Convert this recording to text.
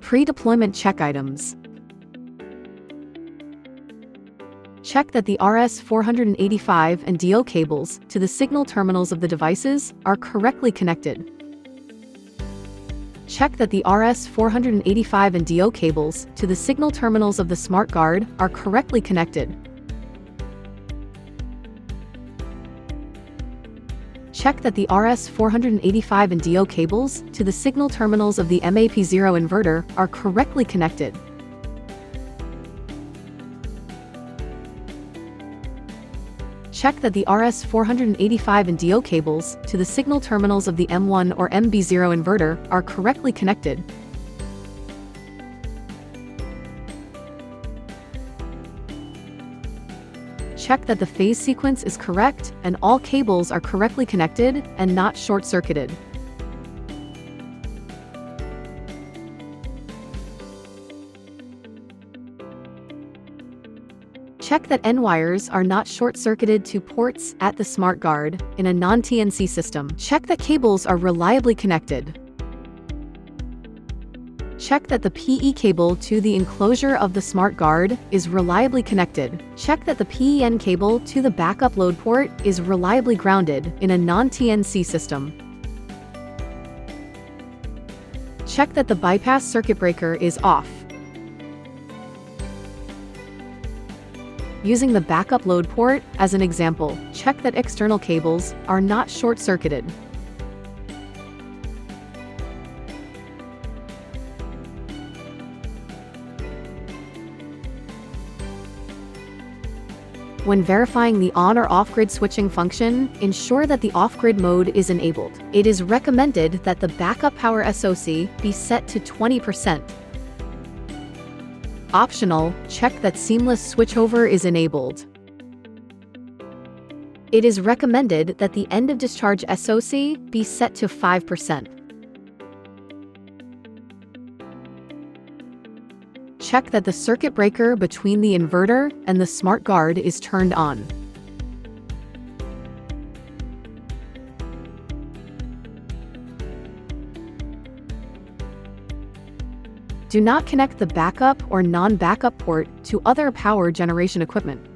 Pre-deployment check items. Check that the RS-485 and DO cables to the signal terminals of the devices are correctly connected. Check that the RS-485 and DO cables to the signal terminals of the SmartGuard are correctly connected. Check that the RS-485 and DO cables to the signal terminals of the MAP0 inverter are correctly connected. Check that the RS-485 and DO cables to the signal terminals of the M1 or MB0 inverter are correctly connected. Check that the phase sequence is correct and all cables are correctly connected and not short-circuited. Check that N wires are not short-circuited to ports at the SmartGuard in a non-TNC system. Check that cables are reliably connected. Check that the PE cable to the enclosure of the SmartGuard is reliably connected. Check that the PEN cable to the backup load port is reliably grounded in a non-TNC system. Check that the bypass circuit breaker is off. Using the backup load port as an example, check that external cables are not short-circuited. When verifying the on or off-grid switching function, ensure that the off-grid mode is enabled. It is recommended that the backup power SoC be set to 20%. Optional, check that seamless switchover is enabled. It is recommended that the end-of-discharge SoC be set to 5%. Check that the circuit breaker between the inverter and the SmartGuard is turned on. Do not connect the backup or non-backup port to other power generation equipment.